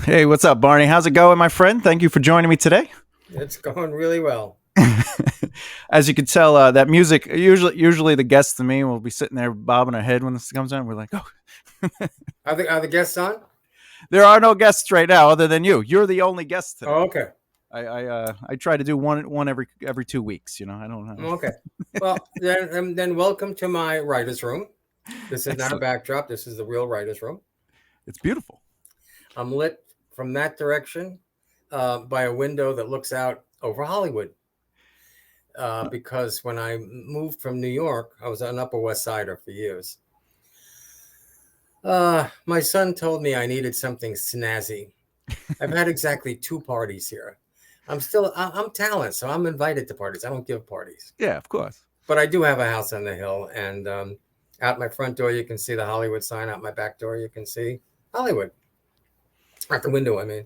Hey, what's up, Barney? How's it going, my friend? Thank you for joining me today. It's going really well. As you can tell, that music usually the guests to me will be sitting there bobbing our head when this comes on. We're like, oh, Are the guests on? there are no guests right now other than you. You're the only guest today. Oh, okay. I try to do one every 2 weeks. I don't know. Okay. Well, then welcome to my writer's room. This is not a Excellent. backdrop. This is the real writer's room. It's beautiful. I'm lit from that direction by a window that looks out over Hollywood. Because when I moved from New York, I was an Upper West Sider for years. My son told me I needed something snazzy. I've had exactly 2 parties here. I'm talent, so I'm invited to parties. I don't give parties, Yeah, of course. but I do have a house on the hill, and out my front door you can see the Hollywood sign. Out my back door you can see Hollywood. Out the window, I mean.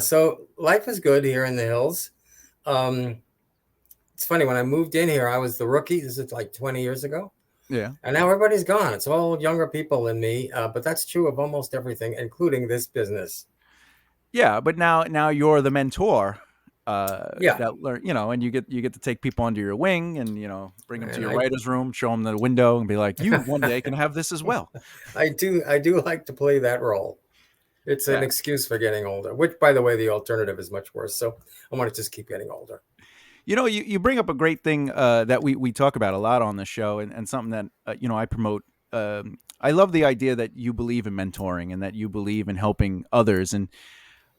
So life is good here in the hills. It's funny, when I moved in here, I was the rookie. This is like 20 years ago. Yeah. And now everybody's gone. It's all younger people than me, but that's true of almost everything, including this business. Yeah, but now you're the mentor. Yeah. That learn, and you get to take people under your wing and bring them to And your writer's room, show them the window, and be like, you one day can have this as well. I do like to play that role. It's an Yeah. excuse for getting older, which, by the way, the alternative is much worse. So I want to just keep getting older. You bring up a great thing that we talk about a lot on the show, and something that I promote. I love the idea that you believe in mentoring and that you believe in helping others. And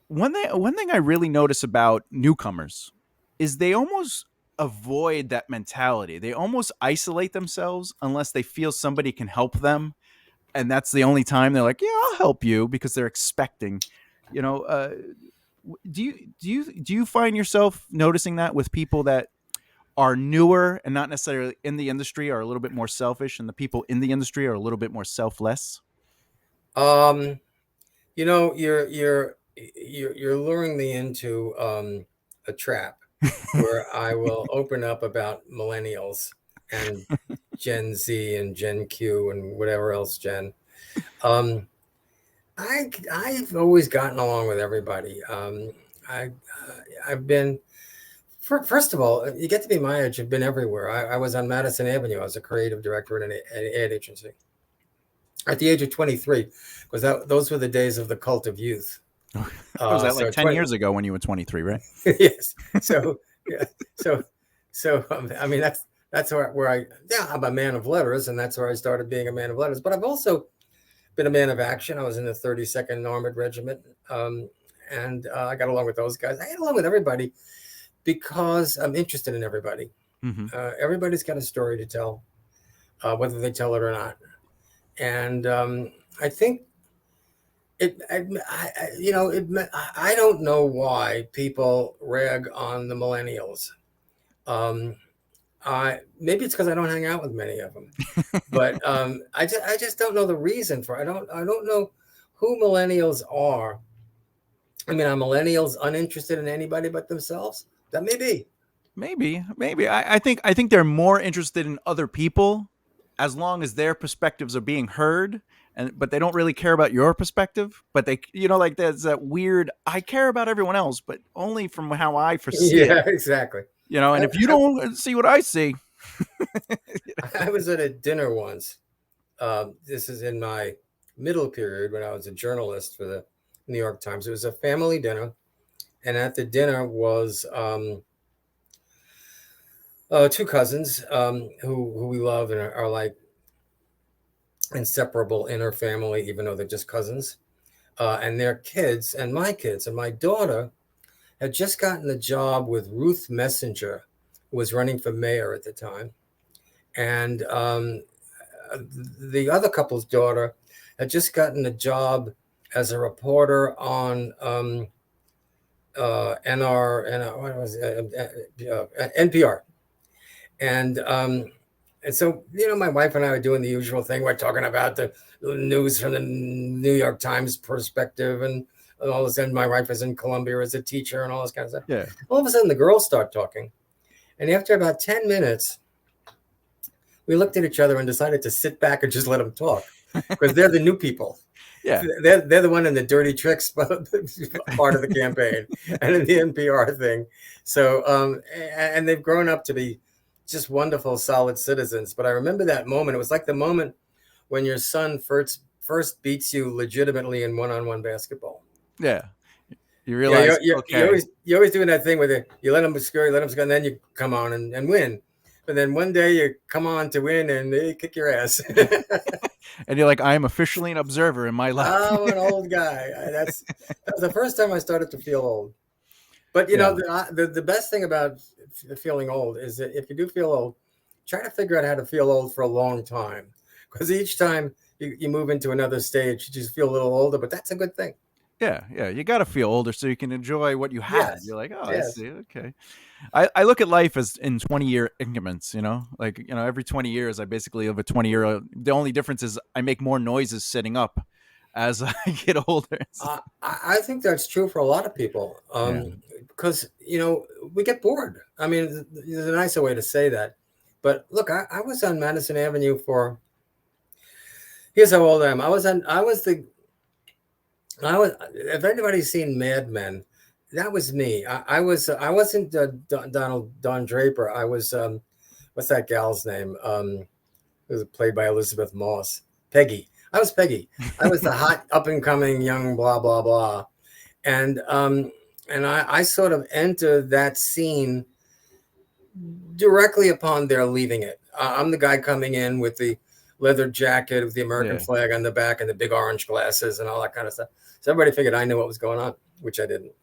one thing I really notice about newcomers is they almost avoid that mentality. They almost isolate themselves unless they feel somebody can help them, and that's the only time they're like, "Yeah, I'll help you," because they're expecting. You know, do you find yourself noticing that with people that are newer and not necessarily in the industry are a little bit more selfish, and the people in the industry are a little bit more selfless? Um, you're luring me into a trap where I will open up about millennials and Gen Z and Gen Q and whatever else Gen. Um, I've always gotten along with everybody. I've been first of all, you get to be my age. I've been everywhere. I was on Madison Avenue. I was a creative director in an ad agency at the age of 23, because those were the days of the cult of youth. Was that So like 10 20, years ago when you were 23, right? yes. So yeah. So I mean that's where I'm a man of letters, and that's where I started being a man of letters. But I've also been a man of action. I was in the 32nd Armored Regiment, and I got along with those guys. I get along with everybody because I'm interested in everybody. Mm-hmm. Everybody's got a story to tell, whether they tell it or not. And I think I don't know why people rag on the millennials. Um, I maybe it's because I don't hang out with many of them, but I just don't know the reason for. I don't know who millennials are. I mean, are millennials uninterested in anybody but themselves? That may be. Maybe. I think they're more interested in other people as long as their perspectives are being heard, but they don't really care about your perspective. But they, like there's that weird. I care about everyone else, but only from how I foresee it. Yeah, exactly. And I, if you I, don't see what I see, I was at a dinner once. This is in my middle period when I was a journalist for the New York Times. It was a family dinner, and at the dinner was 2 cousins who we love and are like inseparable in our family, even though they're just cousins. And their kids and my kids, and my daughter had just gotten a job with Ruth Messenger, who was running for mayor at the time. And the other couple's daughter had just gotten a job as a reporter on what was NPR. And so, my wife and I are doing the usual thing. We're talking about the news from the New York Times perspective. And all of a sudden, my wife is in Columbia as a teacher and all this kind of stuff. yeah. All of a sudden, the girls start talking. And after about 10 minutes, we looked at each other and decided to sit back and just let them talk, because they're the new people. Yeah. They're the one in the dirty tricks part of the campaign and in the NPR thing. So and they've grown up to be just wonderful, solid citizens. But I remember that moment. It was like the moment when your son first beats you legitimately in one-on-one basketball. Yeah. You Yeah, realize, okay, you're always doing that thing where you let them score, you let them score, and then you come on and win. But then one day you come on to win and they kick your ass. and you're like, I am officially an observer in my life. I'm an old guy. That was the first time I started to feel old. But you Yeah. know, the best thing about feeling old is that if you do feel old, try to figure out how to feel old for a long time, because each time you move into another stage, you just feel a little older. But that's a good thing. Yeah, yeah, you got to feel older so you can enjoy what you had. Yes, You're like, oh, I yes. see. Okay. I look at life as in 20-year increments, like, every 20 years, I basically live a 20-year. The only difference is I make more noises sitting up as I get older. I think that's true for a lot of people, Yeah. because we get bored. I mean, there's a nicer way to say that. But look, I was on Madison Avenue for. Here's how old I am. I was. If anybody's seen Mad Men, that was me. I was. I wasn't Don Draper. I was. What's that gal's name? It was played by Elizabeth Moss. Peggy. I was Peggy. I was the hot up and coming young blah blah blah, and I sort of entered that scene directly upon their leaving it. I'm the guy coming in with the leather jacket with the American Yeah. flag on the back and the big orange glasses and all that kind of stuff. So everybody figured I knew what was going on, which I didn't.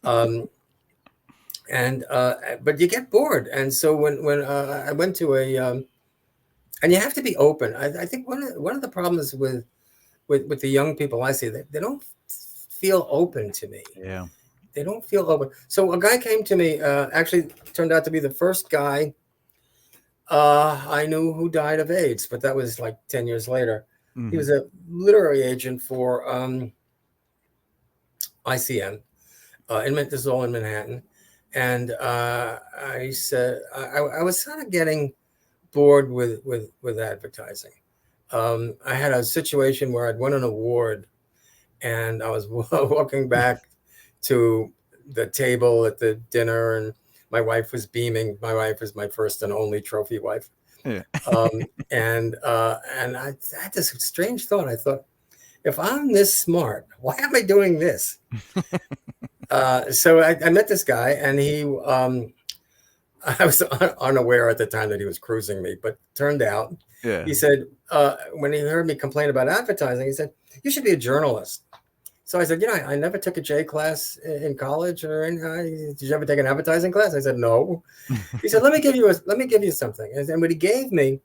Um, and but you get bored, and so when I went to and you have to be open. I think one of the problems with the young people I see, they don't feel open to me. Yeah. They don't feel open. So a guy came to me, actually turned out to be the first guy I knew who died of AIDS, but that was like 10 years later. He Hmm. was a literary agent for ICM. This is all in Manhattan. And I said, I was kind of getting bored with advertising. I had a situation where I'd won an award and I was walking back to the table at the dinner, and my wife was beaming. My wife was my first and only trophy wife. Yeah. And I had this strange thought. I thought, if I'm this smart, why am I doing this? So I met this guy, and I was unaware at the time that he was cruising me, but turned out Yeah. he said, when he heard me complain about advertising, he said, you should be a journalist. So I said, I never took a J class in college or anything. Did you ever take an advertising class? I said, no. He said, let me give you something. And what he gave me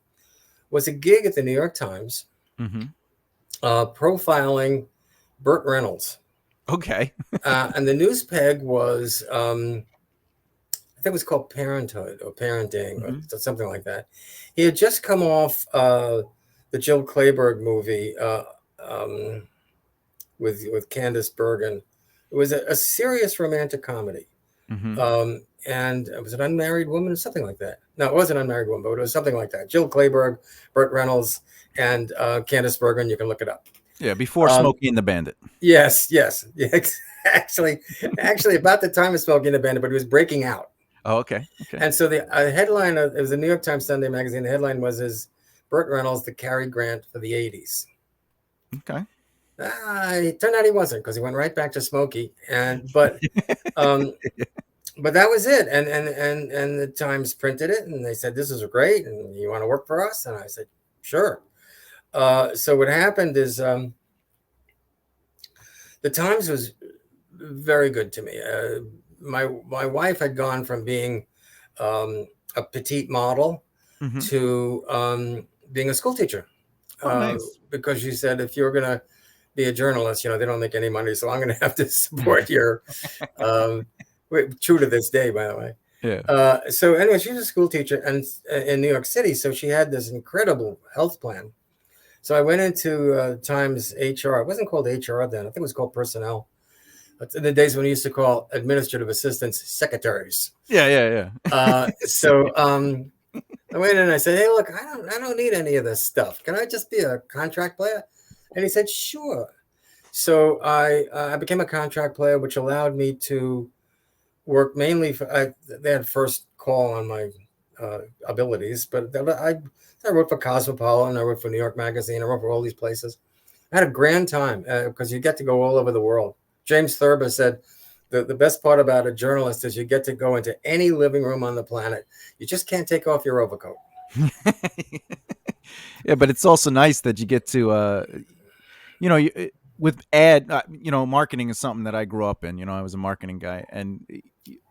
was a gig at the New York Times, Hmm. profiling Burt Reynolds. Okay. And the news peg was, I think it was called Parenthood or Parenting Hmm. or something like that. He had just come off the Jill Clayburgh movie with Candice Bergen. It was a serious romantic comedy. Hmm. And it was an unmarried woman, something like that. No, it wasn't an unmarried woman, but it was something like that. Jill Clayburgh, Burt Reynolds, and Candice Bergen. You can look it up. Yeah. Before Um, Smokey and the Bandit. yes, yes. Yeah, actually, about the time of Smoking the Bandit, but it was breaking out. Oh, okay. Okay. And so the headline, it was a New York Times Sunday magazine. The headline was, "Is Burt Reynolds the Cary Grant for the 80s?" Okay. It turned out he wasn't, because he went right back to Smokey. Um, but that was it. And the Times printed it, and they said, "This is great, and you want to work for us?" And I said, "Sure." So what happened is the Times was very good to me. My wife had gone from being a petite model Hmm. to being a school teacher, Oh, nice. because she said, if you're going to be a journalist, they don't make any money, so I'm going to have to support your. Um, True to this day, by the way. Yeah. So anyway, she was a school teacher and in New York City, so she had this incredible health plan. So I went into Times HR. It wasn't called HR then. I think it was called personnel. That's in the days when we used to call administrative assistants secretaries. Yeah. Yeah. Yeah. So I went in and I said, "Hey, look, I don't need any of this stuff. Can I just be a contract player?" And he said, "Sure." So I became a contract player, which allowed me to work mainly for. They had first call on my abilities, but I wrote for Cosmopolitan, I wrote for New York Magazine, I wrote for all these places. I had a grand time because you get to go all over the world. James Thurber said the best part about a journalist is you get to go into any living room on the planet. You just can't take off your overcoat. Yeah, but it's also nice that you get to with marketing is something that I grew up in. I was a marketing guy, and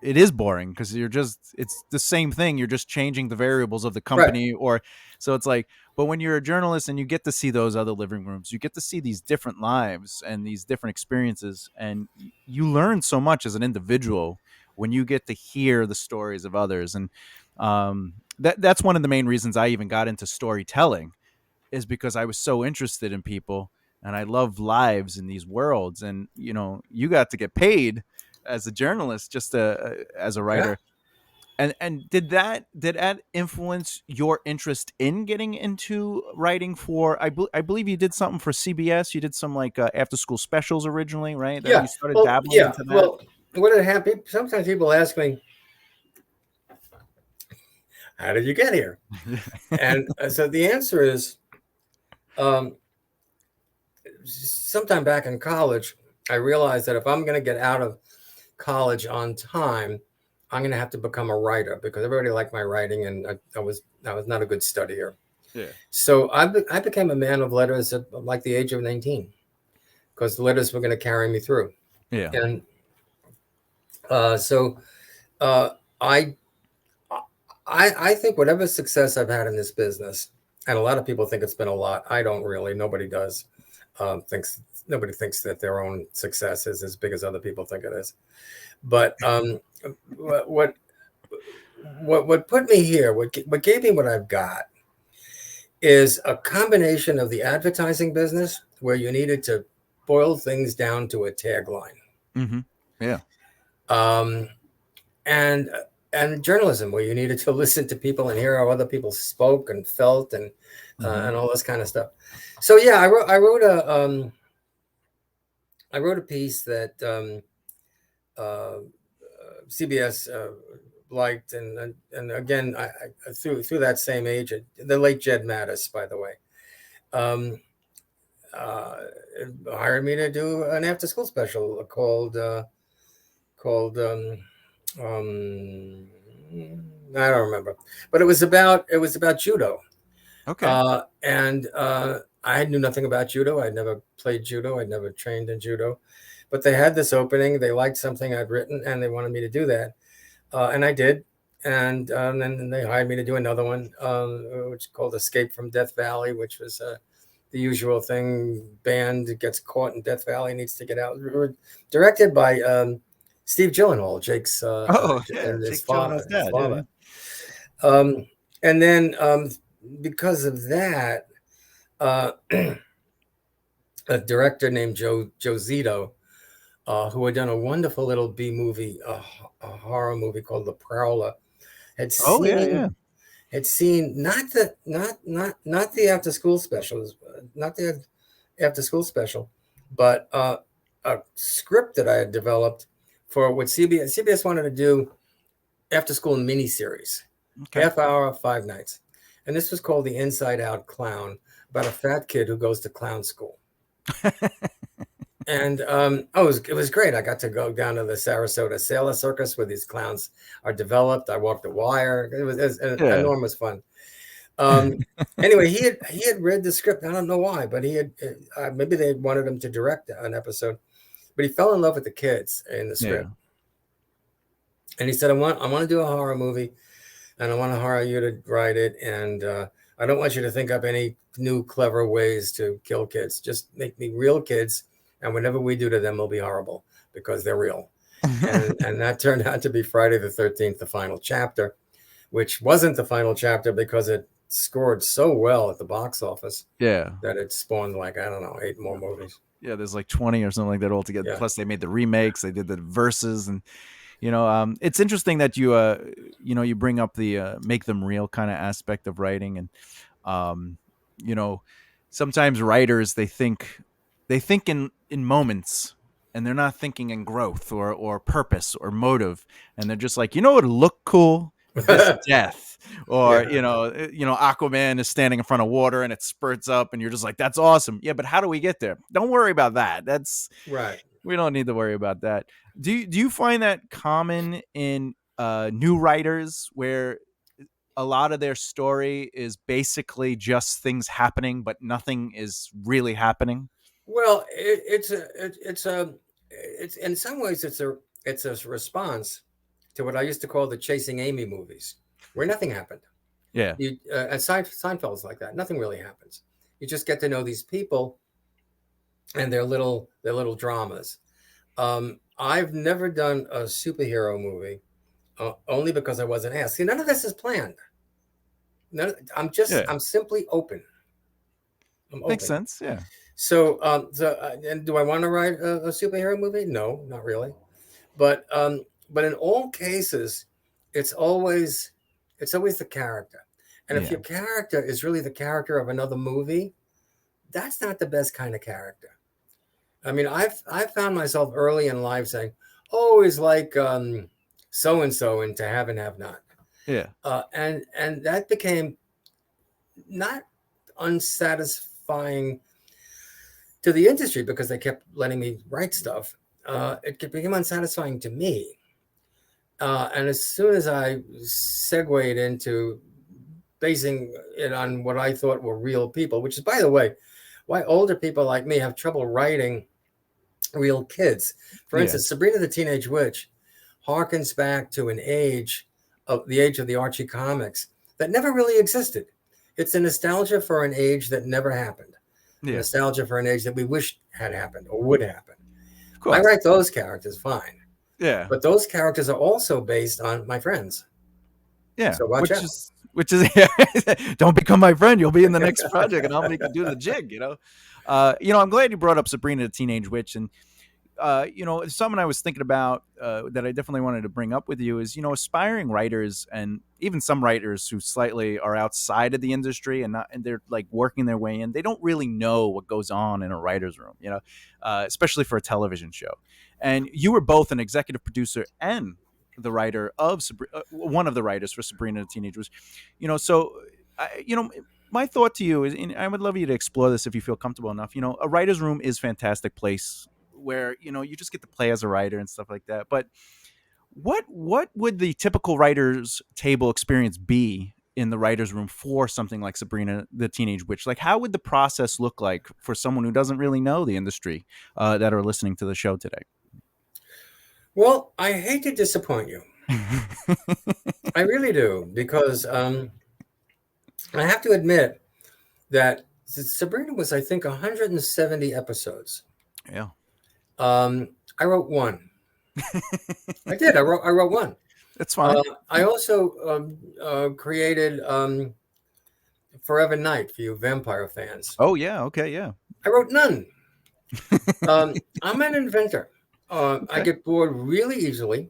it is boring because it's the same thing. You're just changing the variables of the Right. company, or so it's like. But when you're a journalist and you get to see those other living rooms, you get to see these different lives and these different experiences, and you learn so much as an individual when you get to hear the stories of others. And that's one of the main reasons I even got into storytelling, is because I was so interested in people and I love lives in these worlds. And you got to get paid as a journalist, just as a Yeah. writer. And did that influence your interest in getting into writing for? I believe you did something for CBS. You did some like after school specials originally, right? That Yeah. you started Well, dabbling yeah. into that. Well, what had happened? Sometimes people ask me, "How did you get here?" And so the answer is, um, sometime back in college, I realized that if I'm going to get out of college on time, I'm going to have to become a writer because everybody liked my writing, and I was not a good studier. Yeah. So I became a man of letters at like the age of 19 because the letters were going to carry me through. Yeah. And so uh, I, I think whatever success I've had in this business, and a lot of people think it's been a lot. I don't really. Nobody does. Thinks Nobody thinks that their own success is as big as other people think it is. But what what put me here, what gave me what I've got, is a combination of the advertising business where you needed to boil things down to a tagline, Mm-hmm. Yeah. um, and and journalism where you needed to listen to people and hear how other people spoke and felt Mm-hmm. and all this kind of stuff. So yeah, I wrote a piece that uh, CBS liked, and again, through that same agent, the late Jed Mattis, by the way, um, uh, hired me to do an after school special called um, I don't remember, but it was about judo, Okay. and I knew nothing about judo. I'd never played judo. I'd never trained in judo, but they had this opening. They liked something I'd written, and they wanted me to do that, and I did. And then they hired me to do another one, which is called Escape from Death Valley, which was the usual thing. Band gets caught in Death Valley, needs to get out. Directed by Steve Gyllenhaal, Jake's Oh yeah, and his Jake Gyllenhaal's father. His dad. Yeah. father. Um, and then because of that, uh, a director named Joe Zito, who had done a wonderful little B movie, a horror movie called The Prowler, had Oh yeah, seen yeah. not the after school specials, not the after school special, but a script that I had developed for what CBS wanted to do, after school miniseries, Okay. half hour, 5 nights, and this was called The Inside Out Clown, about a fat kid who goes to clown school. And it was great. I got to go down to the Sarasota Sailor Circus where these clowns are developed. I walked the wire. It was an Yeah. enormous fun. Um, anyway, he had read the script. I don't know why, but he had maybe they wanted him to direct an episode, but he fell in love with the kids in the Yeah. script, and he said, "I want to do a horror movie, and I want to hire you to write it, and I don't want you to think up any new clever ways to kill kids. Just make me real kids, and whatever we do to them will be horrible because they're real." And that turned out to be Friday the 13th, the final chapter, which wasn't the final chapter because it scored so well at the box office Yeah. that it spawned like, I don't know, 8 more movies. Yeah, there's like 20 or something like that altogether. Yeah. Plus they made the remakes, they did the verses. And it's interesting that you bring up the make them real kind of aspect of writing. And um you know sometimes writers, they think in in moments, and they're not thinking in growth or purpose or motive, and they're just like, you know what would look cool? This death. Or Yeah, Aquaman is standing in front of water and it spurts up and you're just like, that's awesome. Yeah, but how do we get there? Don't worry about that. right. We don't need to worry about that. Do you find that common in new writers, where a lot of their story is basically just things happening, but nothing is really happening? Well, it's in some ways it's a response to what I used to call the Chasing Amy movies, where nothing happened. Yeah. And Seinfeld's like that. Nothing really happens. You just get to know these people and their little dramas. I've never done a superhero movie, only because I wasn't asked. See, none of this is planned. Yeah. I'm simply open. I'm Makes open. sense. Yeah. And do I want to write a superhero movie? No, not really. But in all cases, it's always it's always the character. And if Yeah. your character is really the character of another movie, that's not the best kind of character. I mean, I've found myself early in life saying, "Oh, it's like so and so into Have and Have Not," Yeah. and that became not unsatisfying to the industry because they kept letting me write stuff. It became unsatisfying to me. And as soon as I segued into basing it on what I thought were real people, which is, by the way, why older people like me have trouble writing real kids. For Yeah. instance, Sabrina the Teenage Witch harkens back to an age of the Archie comics that never really existed. It's a nostalgia for an age that never happened. Yeah. Nostalgia for an age that we wish had happened or would happen. Of course. I write those characters fine. Yeah. But those characters are also based on my friends. Yeah. So watch out. Which is don't become my friend. You'll be in the next project, and I'll make you do the jig. I'm glad you brought up Sabrina the Teenage Witch, and something I was thinking about that I definitely wanted to bring up with you is, aspiring writers and even some writers who slightly are outside of the industry and they're like working their way in. They don't really know what goes on in a writer's room, especially for a television show. And you were both an executive producer and the writer of one of the writers for Sabrina the Teenage Witch. My thought to you is, and I would love you to explore this if you feel comfortable enough. A writer's room is a fantastic place where you just get to play as a writer and stuff like that. But what would the typical writer's table experience be in the writer's room for something like Sabrina the Teenage Witch? Like, how would the process look like for someone who doesn't really know the industry that are listening to the show today? Well, I hate to disappoint you. I really do, because I have to admit that Sabrina was, I think, 170 episodes. Yeah. I wrote one. I did. I wrote one. That's fine. I also created Forever Night for you vampire fans. Oh, yeah. Okay. Yeah. I wrote none. I'm an inventor. Okay. I get bored really easily.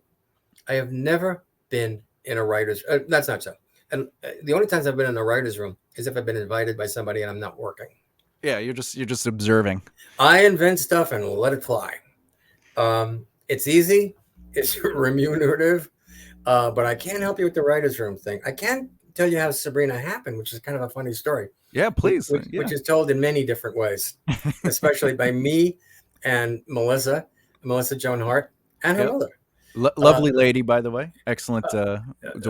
I have never been in a writer's. That's not so. And the only times I've been in a writer's room is if I've been invited by somebody and I'm not working. Yeah, you're just observing. I invent stuff and let it fly. It's easy. It's remunerative. But I can't help you with the writer's room thing. I can tell you how Sabrina happened, which is kind of a funny story. Yeah, please. Which is told in many different ways, especially by me and Melissa Joan Hart, and her mother. Lovely lady, by the way. Excellent to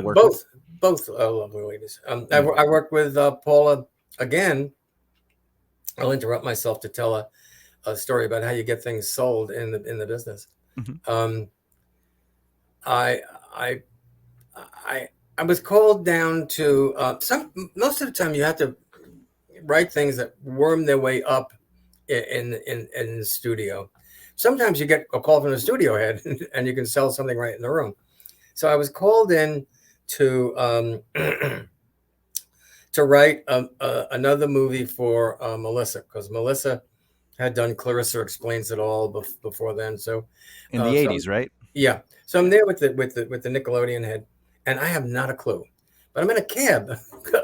work with. Both lovely ladies. I worked with Paula again. I'll interrupt myself to tell a story about how you get things sold in the business. Mm-hmm. I was called down to most of the time you have to write things that worm their way up in the studio. Sometimes you get a call from the studio head and you can sell something right in the room. So I was called in to to write another movie for Melissa, because Melissa had done Clarissa Explains It All before then. So in the 80s, right? Yeah. So I'm there with the Nickelodeon head, and I have not a clue. But I'm in a cab,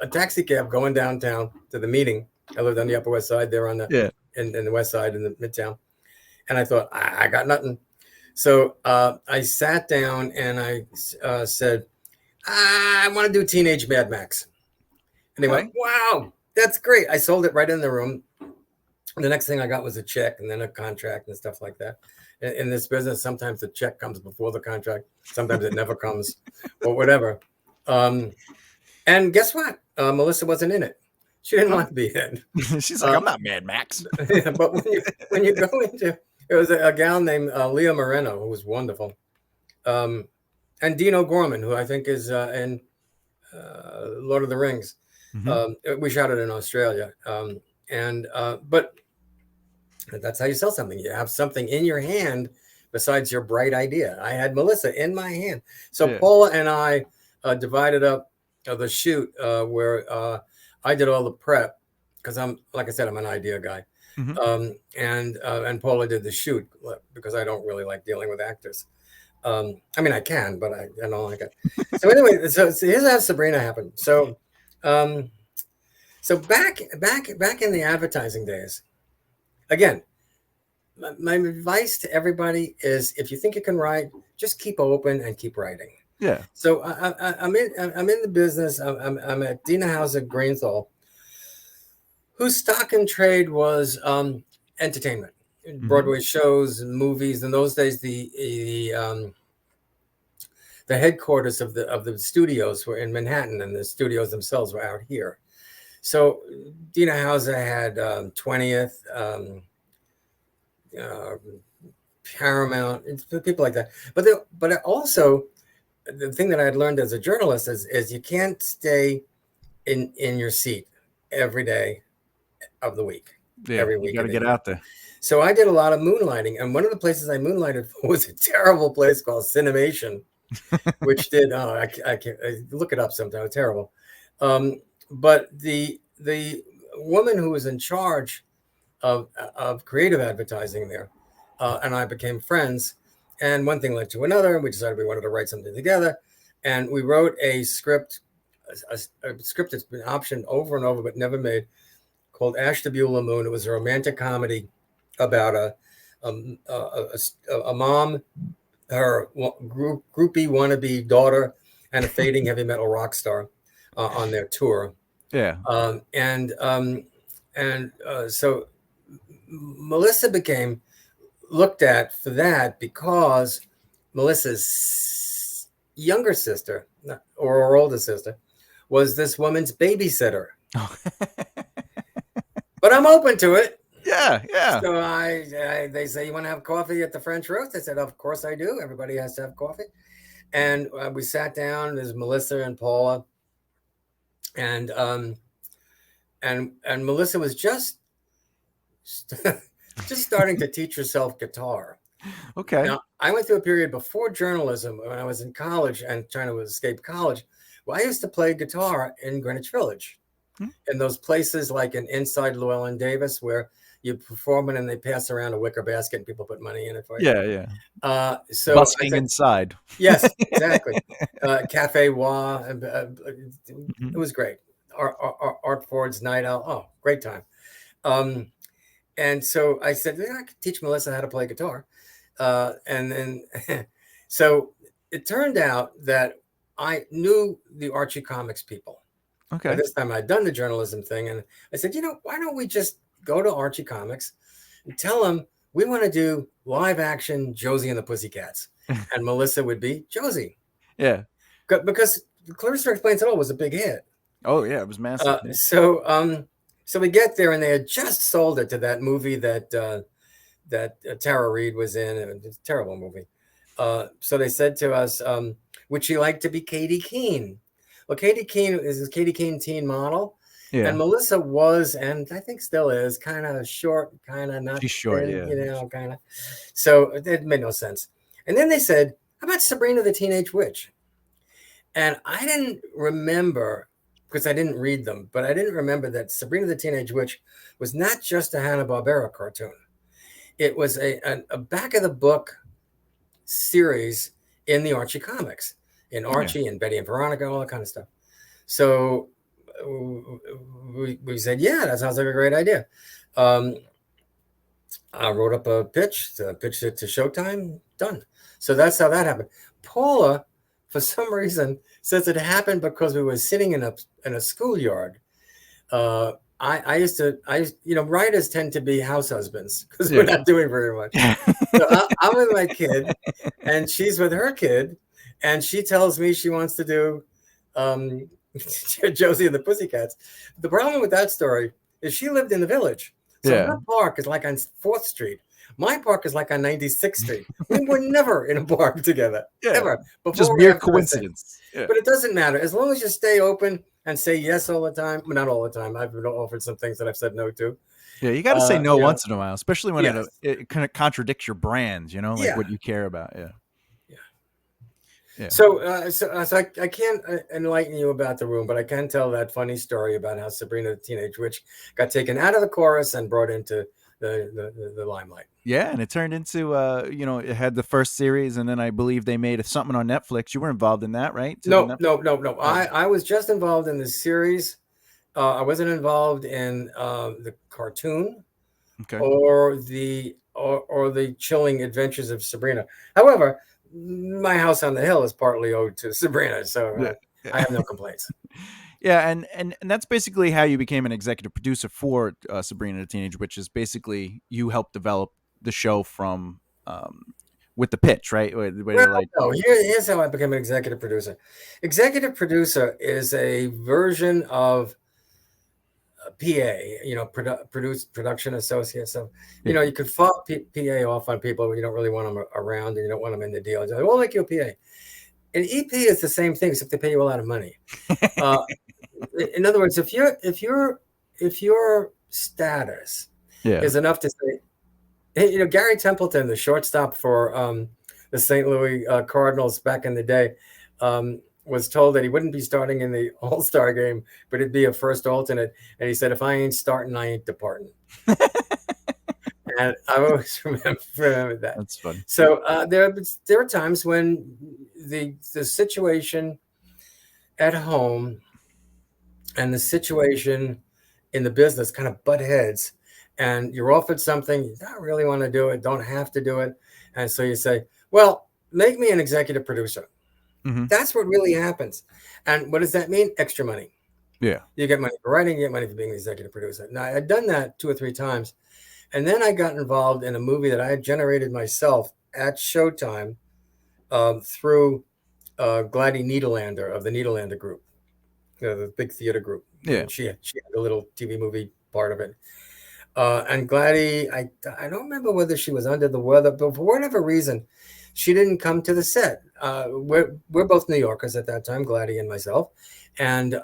a taxi cab, going downtown to the meeting. I lived on the Upper West Side, there on the in the West Side in the Midtown. And I thought, I got nothing. So I sat down and I said, I want to do Teenage Mad Max. And they went, Okay. wow, that's great. I sold it right in the room. The next thing I got was a check and then a contract and stuff like that. In this business, sometimes the check comes before the contract. Sometimes it never comes, or whatever. And guess what? Melissa wasn't in it. She didn't want to be in. She's like, I'm not Mad Max. But when you go into, it was a gal named Leah Moreno, who was wonderful, and Dino Gorman, who I think is in Lord of the Rings. We shot it in Australia, but that's how you sell something. You have something in your hand besides your bright idea. I had Melissa in my hand. So Yeah. Paula and I divided up the shoot where I did all the prep because like I said, I'm an idea guy. And Paula did the shoot because I don't really like dealing with actors. I mean, I can, but I don't like it. So anyway, so here's how Sabrina happened. So back in the advertising days, again, my advice to everybody is if you think you can write, just keep open and keep writing. Yeah. So I'm in the business. I'm at Dina House at Greenthal, whose stock and trade was entertainment, Broadway shows, movies. In those days, the headquarters of the studios were in Manhattan, and the studios themselves were out here. So Dina Hauser had 20th, Paramount, people like that. But also, the thing that I had learned as a journalist is you can't stay in your seat every day of the week. Yeah, every week you got to get out there. So I did a lot of moonlighting, and one of the places I moonlighted for was a terrible place called Cinemation, which did I can't look it up sometime. It's terrible. But the woman who was in charge of creative advertising there, and I became friends. And one thing led to another, and we decided we wanted to write something together. And we wrote a script, a script that's been optioned over and over but never made, called Ash to Beulah Moon. It was a romantic comedy about a mom, her groupie wannabe daughter, and a fading heavy metal rock star on their tour. Yeah. So Melissa became looked at for that because Melissa's younger sister, or her older sister, was this woman's babysitter. But I'm open to it. Yeah. So they say, you want to have coffee at the French Roast? I said, of course I do. Everybody has to have coffee. And we sat down. There's Melissa and Paula, and Melissa was just starting to teach herself guitar. Okay. Now, I went through a period before journalism when I was in college and trying to escape college. Well, I used to play guitar in Greenwich Village, in those places like in Inside Llewellyn Davis, where you perform it and they pass around a wicker basket and people put money in it for you. Yeah. So busking inside. Yes, exactly. Cafe Wa. It was great. Art Ford's Night Out. Oh, great time. And so I said, I could teach Melissa how to play guitar. And then, so it turned out that I knew the Archie Comics people. Okay. By this time I'd done the journalism thing. And I said, why don't we just go to Archie Comics and tell them we want to do live action Josie and the Pussycats. And Melissa would be Josie. Yeah. Because Clarissa Explains It All was a big hit. Oh, yeah. It was massive. So we get there, and they had just sold it to that movie that Tara Reid was in. It was a terrible movie. So they said to us, would she like to be Katie Keene? Well, Katie Keene is a Katie Keene teen model. Yeah. And Melissa was, and I think still is, kind of short, kind of not. She's short, thin, kind of. So it made no sense. And then they said, how about Sabrina the Teenage Witch? And I didn't remember, because I didn't read them, but I didn't remember that Sabrina the Teenage Witch was not just a Hanna-Barbera cartoon. It was a back of the book series in the Archie Comics, in Archie and Betty and Veronica, all that kind of stuff. So we said, yeah, that sounds like a great idea. I wrote up a pitch, pitched it to Showtime, done. So that's how that happened. Paula, for some reason, says it happened because we were sitting in a schoolyard. Uh, writers tend to be house husbands because we're Yeah. not doing very much. So I'm with my kid, and she's with her kid, and she tells me she wants to do um, Josie and the Pussycats. The problem with that story is she lived in the village. So Yeah. her park is like on 4th Street. My park is like on 96th Street. We were never in a park together, Yeah. ever, Just before or mere after a thing. coincidence. Yeah. But it doesn't matter. As long as you stay open and say yes all the time. Well, not all the time. I've been offered some things that I've said no to. Yeah, you got to say no You know, once in a while, especially when yes. it kind of contradicts your brand, like Yeah. what you care about. Yeah. Yeah. Yeah. So I can't enlighten you about the room, but I can tell that funny story about how Sabrina the Teenage Witch got taken out of the chorus and brought into the limelight. Yeah, and it turned into it had the first series, and then I believe they made something on Netflix. You were involved in that, right? To the No, Netflix. no, no, no. Oh, I was just involved in the series. I wasn't involved in the cartoon okay. or the chilling adventures of Sabrina. However, my house on the hill is partly owed to Sabrina, so Yeah. I Yeah. have no complaints. Yeah, and that's basically how you became an executive producer for Sabrina the Teenage Witch. Is basically you helped develop the show from with the pitch, right? Where Well, they're like, no, here's how I became an executive producer. Executive producer is a version of PA, production associate. So, yeah, you could fall PA off on people when you don't really want them around and you don't want them in the deal. Like, we'll make you a PA. And EP is the same thing, except they pay you a lot of money. Uh, in other words, if your status yeah, is enough to say, hey, Gary Templeton, the shortstop for the St. Louis Cardinals back in the day, was told that he wouldn't be starting in the All-Star game, but it'd be a first alternate. And he said, "If I ain't starting, I ain't departing." And I've always remembered that. that's fun. So there are times when the situation at home and the situation in the business kind of butt heads, and you're offered something, you don't really want to do it, don't have to do it. And so you say, well, make me an executive producer. Hmm. That's what really happens. And what does that mean? Extra money. Yeah, You get money for writing, you get money for being an executive producer. Now, I'd done that 2 or 3 times. And then I got involved in a movie that I had generated myself at Showtime through Gladys Niederlander of the Niederlander Group, the big theater group. yeah. And she had a little TV movie part of it. And Gladys, I don't remember whether she was under the weather, but for whatever reason, she didn't come to the set. We're both New Yorkers at that time, Gladys and myself. And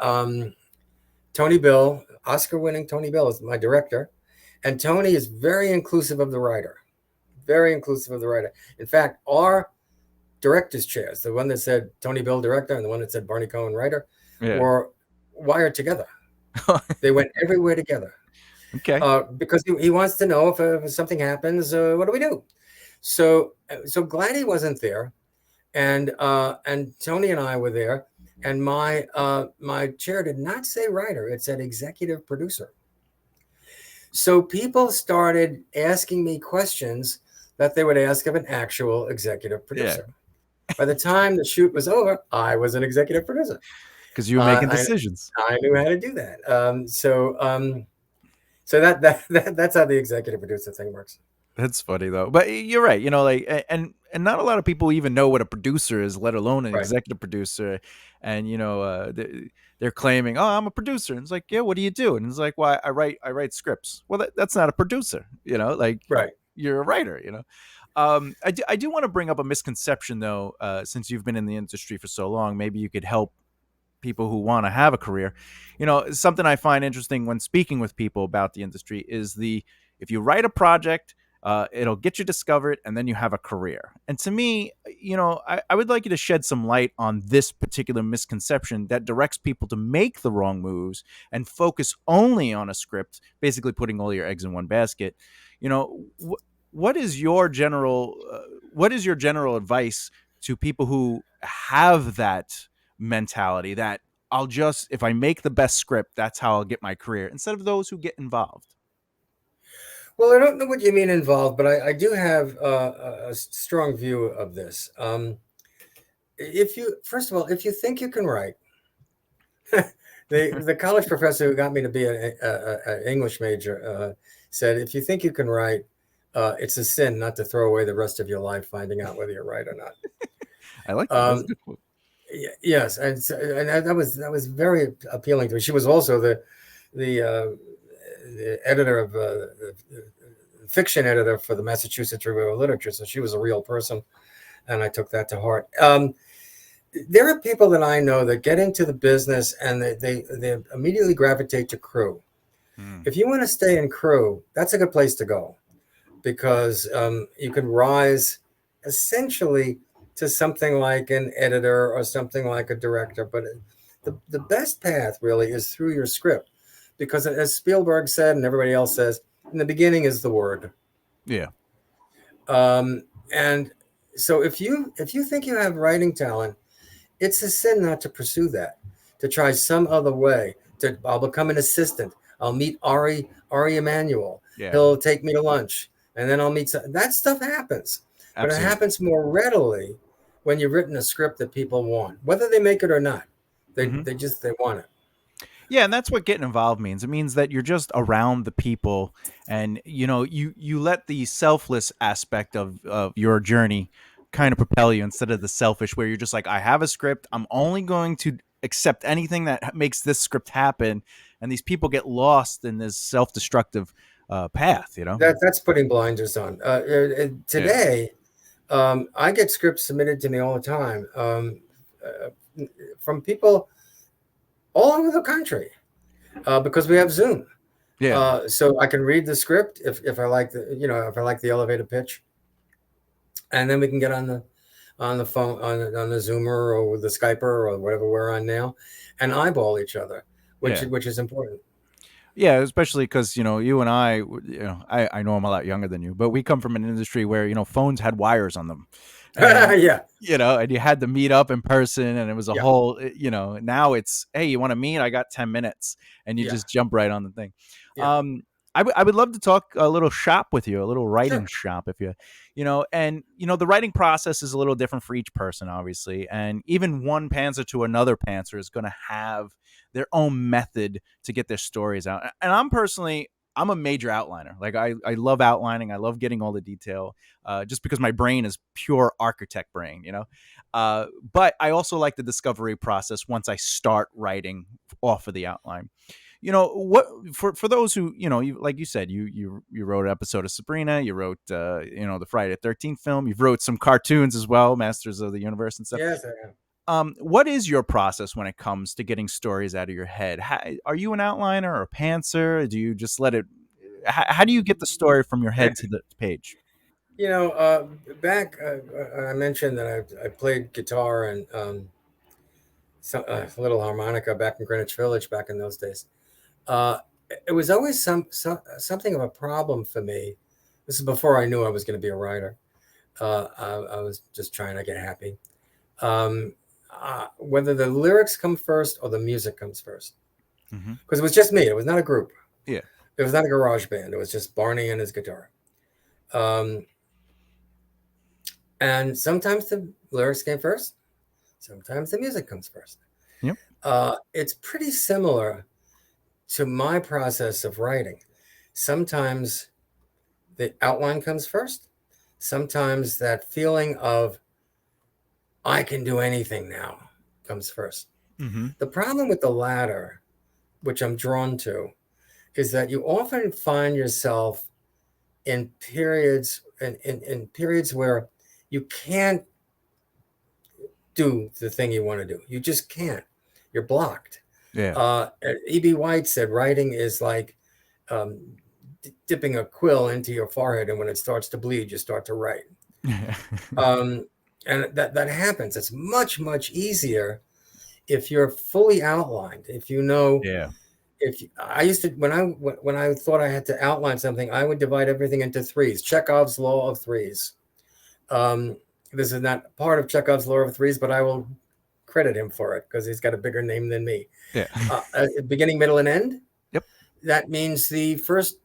Tony Bill, Oscar-winning Tony Bill, is my director. And Tony is very inclusive of the writer. Very inclusive of the writer. In fact, our director's chairs, the one that said Tony Bill director and the one that said Barney Cohen writer, Yeah. were wired together. They went everywhere together. Okay. Because he wants to know if something happens, what do we do? So Gladys wasn't there, and Tony and I were there, and my chair did not say writer; it said executive producer. So people started asking me questions that they would ask of an actual executive Yeah, producer. By the time the shoot was over, I was an executive producer. because you were making I decisions. I knew how to do that. So that's how the executive producer thing works. That's funny though. But you're right. And not a lot of people even know what a producer is, let alone an Right, executive producer. And they're claiming, "Oh, I'm a producer." And it's like, "Yeah, what do you do?" And it's like, "Well, I write scripts." Well, that's not a producer. Like right. you're a writer. I do want to bring up a misconception though, since you've been in the industry for so long. Maybe you could help people who want to have a career. Something I find interesting when speaking with people about the industry is if you write a project, it'll get you discovered and then you have a career. And to me, I would like you to shed some light on this particular misconception that directs people to make the wrong moves and focus only on a script, basically putting all your eggs in one basket. What is your general advice to people who have that mentality that if I make the best script, that's how I'll get my career, instead of those who get involved? Well, I don't know what you mean involved, but I do have a strong view of this. If you, first of all, if you think you can write, the college professor who got me to be an English major said, if you think you can write, it's a sin not to throw away the rest of your life finding out whether you're right or not. I like that. That's a Um, good quote. yes, and that was very appealing to me. She was also the, the editor of the fiction editor for the Massachusetts Review of Literature, so she was a real person, and I took that to heart. There are people that I know that get into the business and they immediately gravitate to crew. Mm. If you want to stay in crew, that's a good place to go because you can rise essentially to something like an editor or something like a director. But the best path really is through your script because, as Spielberg said and everybody else says, in the beginning is the word. Yeah. And so if you think you have writing talent, it's a sin not to pursue that, to try some other way. I'll become an assistant. I'll meet Ari Emanuel. Yeah. He'll take me to lunch, and then I'll meet that stuff happens, but it Absolutely. happens more readily when you've written a script that people want, whether they make it or not. They Hmm. they just they want it. Yeah, and that's what getting involved means. It means that you're just around the people, and you let the selfless aspect of your journey kind of propel you instead of the selfish, where you're just like, I have a script. I'm only going to accept anything that makes this script happen, and these people get lost in this self-destructive path. That's putting blinders on. Yeah. Today, I get scripts submitted to me all the time from people all over the country because we have Zoom. Yeah. So I can read the script if I like the elevator pitch, and then we can get on the phone on the Zoomer or with the Skyper or whatever we're on now, and eyeball each other, which Yeah. which is important. Yeah, especially because you and I know I'm a lot younger than you, but we come from an industry where phones had wires on them, and Yeah, and you had to meet up in person, and it was a yeah, whole. Now it's, hey, you want to meet? I got 10 minutes, and you yeah, just jump right on the thing. yeah. Um, I would love to talk a little shop with you, a little writing Sure. shop, if and the writing process is a little different for each person, obviously, and even one pantser to another pantser is going to have their own method to get their stories out. And I'm a major outliner. Like I love outlining. I love getting all the detail, just because my brain is pure architect brain. But I also like the discovery process once I start writing off of the outline. What for those who like you said, you wrote an episode of Sabrina, you wrote the Friday the 13th film, you've wrote some cartoons as well, Masters of the Universe and stuff. Yes, I am. What is your process when it comes to getting stories out of your head? Are you an outliner or a pantser? Do you just let it? How do you get the story from your head to the page? Back I mentioned that I played guitar and a little harmonica back in Greenwich Village back in those days. Uh, it was always something of a problem for me. This is before I knew I was going to be a writer. I was just trying to get happy. Um, Whether the lyrics come first or the music comes first, Hmm. because it was just me. It was not a group. Yeah. It was not a garage band. It was just Barney and his guitar. Um, and sometimes the lyrics came first. Sometimes the music comes first. Yep. It's pretty similar to my process of writing. Sometimes the outline comes first. Sometimes that feeling of I can do anything now comes first. Hmm. The problem with the latter, which I'm drawn to, is that you often find yourself in periods where you can't do the thing you want to do. You just can't. You're blocked. Yeah. E.B. White said writing is like um, dipping a quill into your forehead, and when it starts to bleed, you start to write. Um, and that happens. It's much easier if you're fully outlined. If you know, Yeah. if I used to when I thought I had to outline something, I would divide everything into threes. Chekhov's law of threes. Um, this is not part of Chekhov's law of threes, but I will credit him for it because he's got a bigger name than me. Yeah. Beginning, middle, and end. Yep. That means the first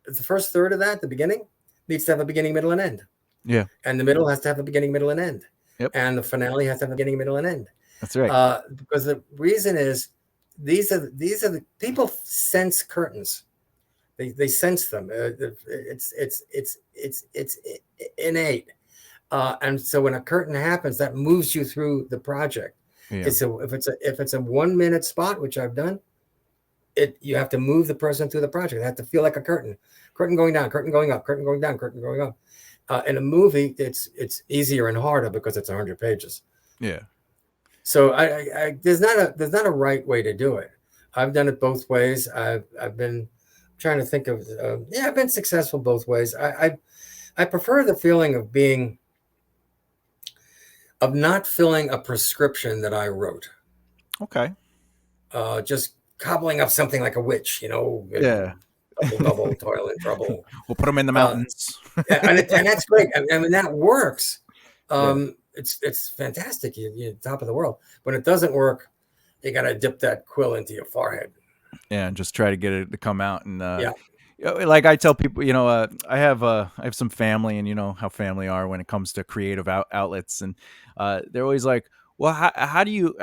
the first third of that, the beginning, needs to have a beginning, middle, and end. Yeah. And the middle has to have a beginning, middle, and end. Yep. And the finale has to have a beginning, middle, and end. That's right. Because the reason is these are the people sense curtains. They sense them. It's innate. And so when a curtain happens, that moves you through the project. Yeah. If it's a 1 minute spot, which I've done, you have to move the person through the project. They have to feel like a curtain going down, curtain going up, curtain going down, curtain going up. In a movie, it's easier and harder because it's 100 pages. Yeah. So there's not a right way to do it. I've done it both ways. I've been trying to think of I've been successful both ways. I prefer the feeling of not filling a prescription that I wrote. Okay. Just cobbling up something like a witch, Yeah. double, toil and trouble. We'll put them in the mountains. and that's great. I mean, that works. Yeah. It's fantastic. You're top of the world. When it doesn't work, you got to dip that quill into your forehead. Yeah, and just try to get it to come out. And Yeah. like I tell people, I have some family, and you know how family are when it comes to creative outlets, and they're always like, well, how do you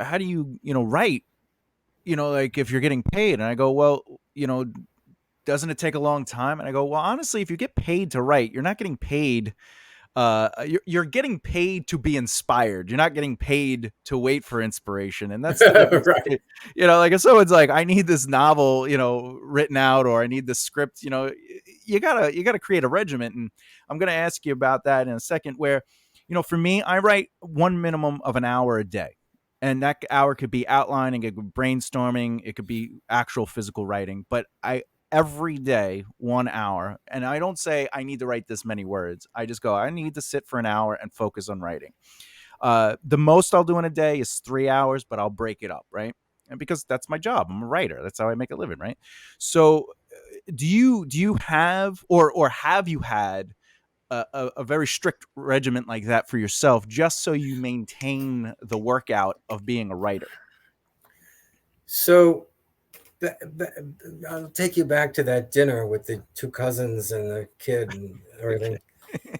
write, like if you're getting paid? And I go, well, doesn't it take a long time? And I go, well, honestly, if you get paid to write, you're not getting paid. You're getting paid to be inspired. You're not getting paid to wait for inspiration. And that's the difference. Right. Like if someone's like, I need this novel, written out, or I need this script, you gotta create a regiment. And I'm going to ask you about that in a second, where, for me, I write one minimum of an hour a day. And that hour could be outlining, it could be brainstorming, it could be actual physical writing. But every day, 1 hour. And I don't say I need to write this many words. I just go, I need to sit for an hour and focus on writing. The most I'll do in a day is 3 hours, but I'll break it up, right? And because that's my job. I'm a writer. That's how I make a living, right? So do you have, or have you had a very strict regiment like that for yourself, just so you maintain the workout of being a writer? So I'll take you back to that dinner with the two cousins and the kid and everything.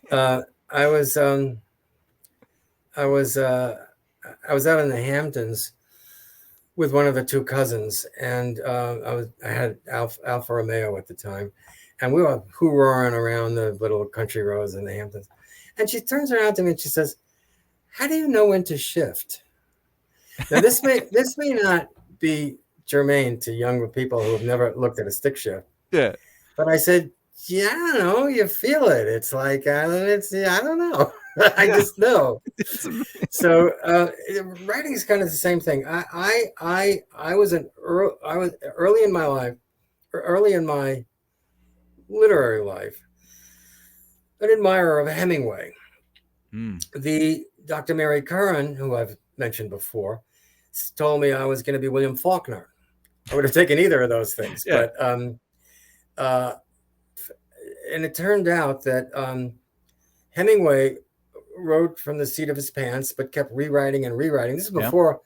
I was out in the Hamptons with one of the two cousins, and I had Alfa Romeo at the time, and we were hoorahing around the little country roads in the Hamptons. And she turns around to me and she says, "How do you know when to shift?" Now this may not be germane to younger people who have never looked at a stick shift. Yeah. But I said, yeah, I don't know. You feel it. It's like, I don't know. I just know. So writing is kind of the same thing. I was early in my life, or early in my literary life, an admirer of Hemingway. The Dr. Mary Curran, who I've mentioned before, told me I was going to be William Faulkner. I would have taken either of those things. Yeah. But and it turned out that Hemingway wrote from the seat of his pants, but kept rewriting and rewriting. This is before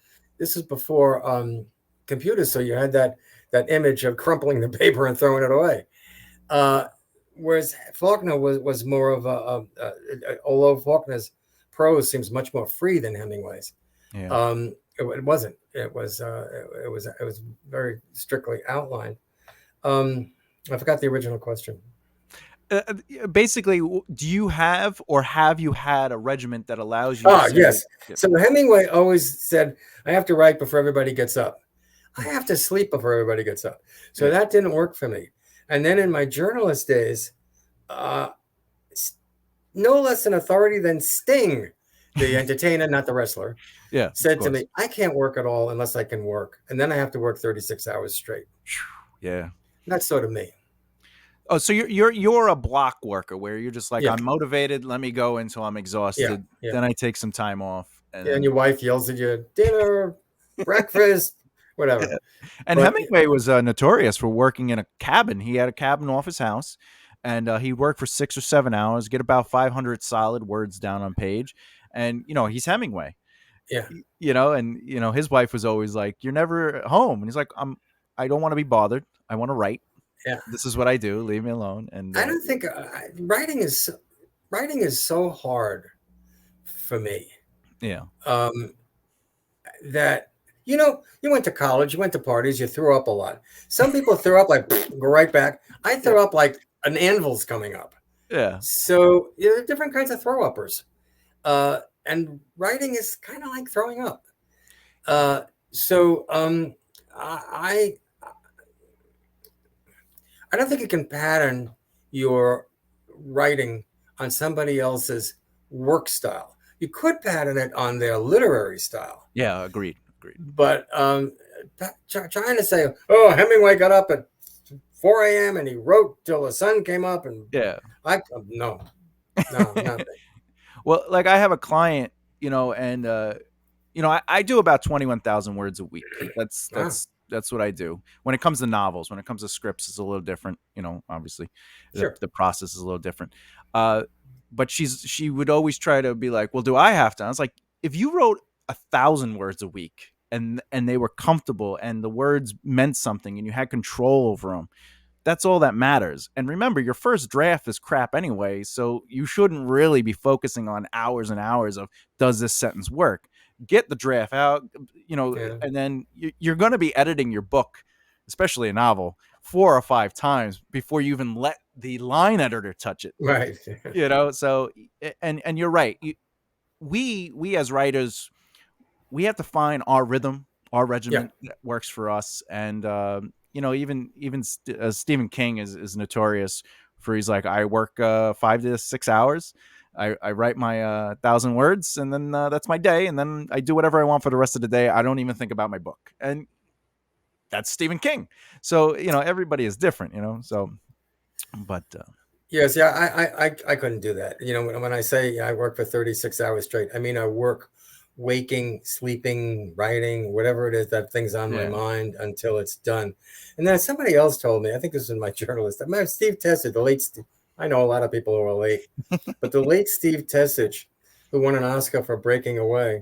computers, so you had that image of crumpling the paper and throwing it away. Whereas Faulkner was more of although Faulkner's prose seems much more free than Hemingway's. Yeah. It wasn't. It was very strictly outlined. I forgot the original question. Basically, do you have, or have you had, a regiment that allows you? Yes. So Hemingway always said, "I have to write before everybody gets up. I have to sleep before everybody gets up." So that didn't work for me. And then in my journalist days, no less an authority than Sting, the entertainer, not the wrestler, said to me, "I can't work at all unless I can work. And then I have to work 36 hours straight." Yeah. And that's sort of me. Oh, so you're a block worker where you're just like, I'm motivated. Let me go until I'm exhausted. Yeah. Then I take some time off. And your wife yells at you, dinner, breakfast, whatever. Yeah. And Hemingway was notorious for working in a cabin. He had a cabin off his house, and he worked for 6 or 7 hours, get about 500 solid words down on page. And, he's Hemingway. Yeah. And, his wife was always like, "You're never at home." And he's like, I don't want to be bothered. I want to write. Yeah. This is what I do. Leave me alone. And I don't think writing is so hard for me. yeah, Um, that you went to college, you went to parties, you threw up a lot. Some people throw up like go right back. I yeah, throw up like an anvil's coming up. yeah, So there are different kinds of throw uppers, and writing is kind of like throwing up. Uh, so I I don't think you can pattern your writing on somebody else's work style. You could pattern it on their literary style, yeah. Agreed. Agreed. but trying to say, oh, Hemingway got up at 4 a.m. and he wrote till the sun came up, and Yeah. I no, no, not Well, like I have a client, and I do about 21,000 words a week. That's ah, that's that's what I do. When it comes to novels, when it comes to scripts, it's a little different. Obviously, the sure, the process is a little different. Uh, but she would always try to be like, "Well, do I have to?" I was like, "If you wrote 1,000 words a week and they were comfortable and the words meant something and you had control over them, that's all that matters. And remember, your first draft is crap anyway, so you shouldn't really be focusing on hours and hours of does this sentence work. Get the draft out, yeah, and then you're going to be editing your book, especially a novel, 4 or 5 times before you even let the line editor touch it. right, So and you're right. We as writers, we have to find our rhythm, our yeah, regiment that works for us. And even Stephen King is notorious for he's like, I work 5 to 6 hours. I write my 1,000 words, and then that's my day, and then I do whatever I want for the rest of the day. I don't even think about my book, and that's Stephen King. So everybody is different, So, but yes, yeah. I couldn't do that. When I say I work for 36 hours straight, I mean I work waking, sleeping, writing, whatever it is that thing's on my yeah, mind until it's done. And then somebody else told me, I think this was my journalist, I remember Steve Tessage, the late I know a lot of people who are late, but the late Steve Tessage, who won an Oscar for Breaking Away,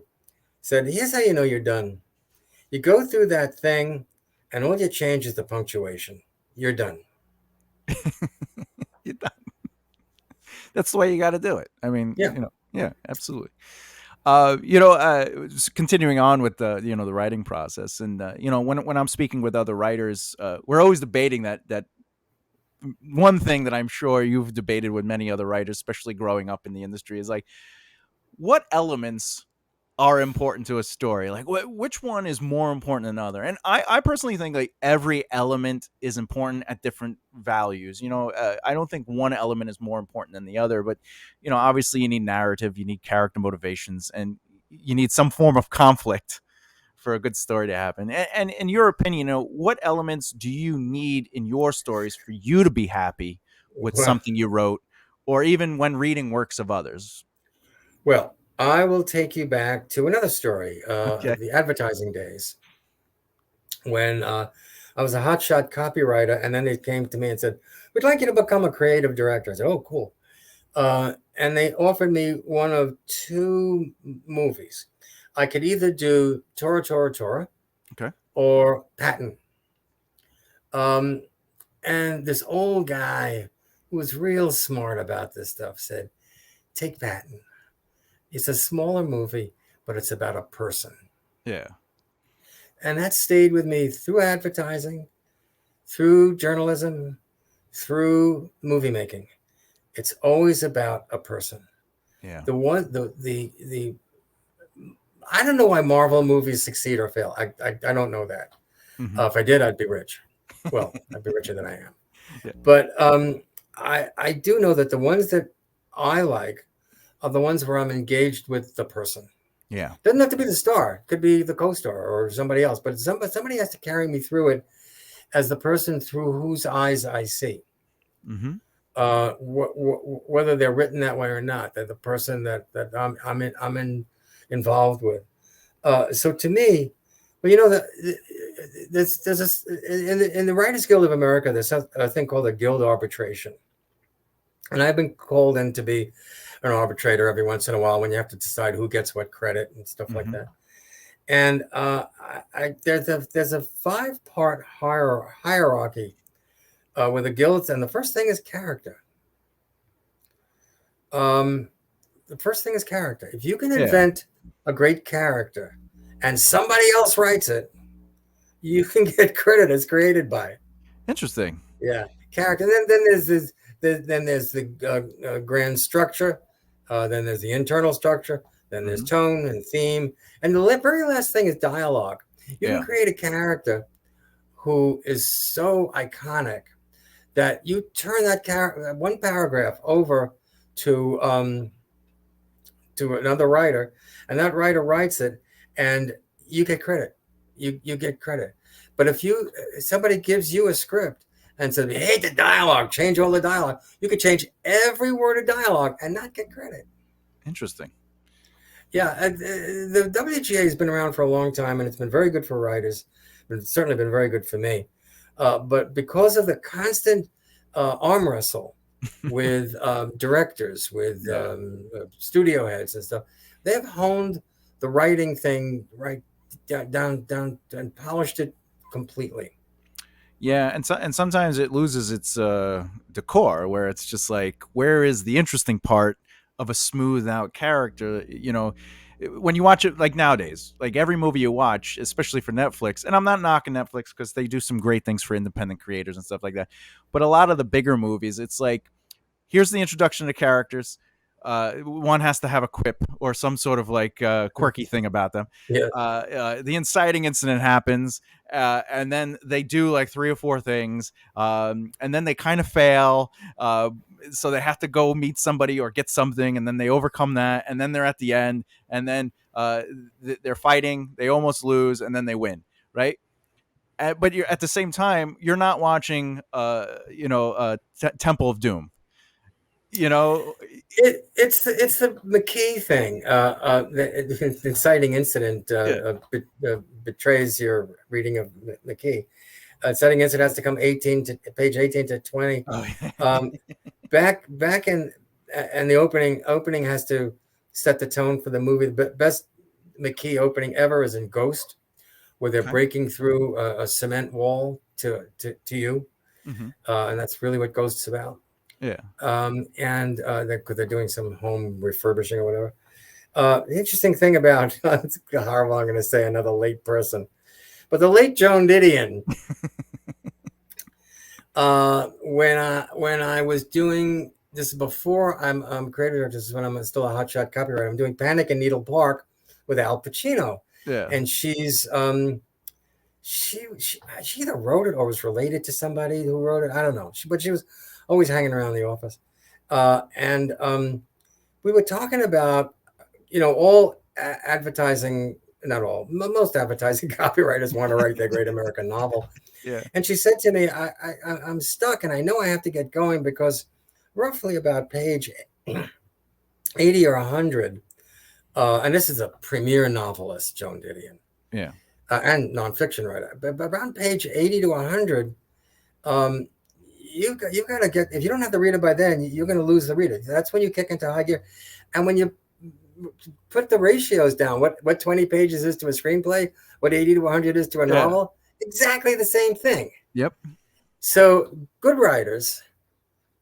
said, here's how you know you're done. You go through that thing, and all you change is the punctuation. You're done. that's the way you got to do it. I mean, Yeah. yeah, absolutely. Continuing on with the writing process, and when I'm speaking with other writers, we're always debating that one thing that I'm sure you've debated with many other writers, especially growing up in the industry, is like, what elements are important to a story? Like, which one is more important than another? And I personally think like every element is important at different values. I don't think one element is more important than the other, but obviously you need narrative, you need character motivations, and you need some form of conflict for a good story to happen. And in your opinion, what elements do you need in your stories for you to be happy with Well, something you wrote, or even when reading works of others? Well, I will take you back to another story, Okay. the advertising days, when I was a hotshot copywriter, and then they came to me and said, "We'd like you to become a creative director." I said, "Oh, cool." And they offered me one of two movies. I could either do Tora Tora Tora Okay. or Patton. Um, and this old guy who was real smart about this stuff said, "Take Patton. It's a smaller movie, but it's about a person." Yeah. And that stayed with me through advertising, through journalism, through movie making. It's always about a person. Yeah. The one, the I don't know why Marvel movies succeed or fail. I don't know that. Hmm. If I did, I'd be rich. Well, I'd be richer than I am. Yeah. But I do know that the ones that I like are the ones where I'm engaged with the person. Yeah. Doesn't have to be the star. It could be the co-star or somebody else. But somebody has to carry me through it as the person through whose eyes I see. Hmm. Whether they're written that way or not, they're the person that involved with. So to me, well, there's in the Writers Guild of America, there's a thing called a guild arbitration, and I've been called in to be an arbitrator every once in a while when you have to decide who gets what credit and stuff like Hmm. that. And there's a 5-part hierarchy with the guilds, and the first thing is character. The first thing is character. If you can Yeah. invent a great character and somebody else writes it, you can get credit as created by it. Interesting. Yeah, character. And then there's this. Then there's the grand structure. Then there's the internal structure. Then there's Hmm. tone and theme. And the very last thing is dialogue. You can Yeah. create a character who is so iconic that you turn that one paragraph over to another writer, and that writer writes it, and you get credit. You get credit. But if somebody gives you a script and says, "Hey, the dialogue, change all the dialogue," you could change every word of dialogue and not get credit. Interesting. Yeah, the WGA has been around for a long time, and it's been very good for writers. It's certainly been very good for me. But because of the constant arm wrestle with directors, with Yeah. studio heads and stuff, they've honed the writing thing right down and polished it completely. Yeah, and sometimes it loses its decor, where it's just like, where is the interesting part of a smooth out character? When you watch it, like nowadays, like every movie you watch, especially for Netflix, and I'm not knocking Netflix because they do some great things for independent creators and stuff like that, but a lot of the bigger movies, it's like, here's the introduction to characters. One has to have a quip or some sort of like quirky thing about them. Yeah. The inciting incident happens, and then they do like three or four things, and then they kind of fail. So they have to go meet somebody or get something, and then they overcome that, and then they're at the end, and then they're fighting. They almost lose, and then they win. Right? But you're at the same time, you're not watching, Temple of Doom. You know, It's the McKee thing. The inciting incident yeah. betrays your reading of McKee. Inciting incident has to come page 18 to 20. Oh, yeah. Um, back in and the opening has to set the tone for the movie. The best McKee opening ever is in Ghost, where they're Okay. breaking through a cement wall to you, Hmm. and that's really what Ghost's about. Yeah. And they're doing some home refurbishing or whatever. The interesting thing about it's horrible. I'm going to say another late person, but the late Joan Didion. When I was doing this before I'm creative director, this is when I'm still a hotshot copywriter. I'm doing Panic in Needle Park with Al Pacino, Yeah. and she either wrote it or was related to somebody who wrote it. I don't know. But she was always hanging around the office. And we were talking about, all advertising, not all, most advertising copywriters want to write their great American novel. Yeah. And she said to me, I'm stuck and I know I have to get going because roughly about page 80 or 100, and this is a premier novelist, Joan Didion. Yeah. And nonfiction writer. But around page 80 to 100, you got to get, if you don't have the reader by then, you're going to lose the reader. That's when you kick into high gear. And when you put the ratios down, what 20 pages is to a screenplay, what 80 to 100 is to a novel, exactly the same thing. Yep. So good writers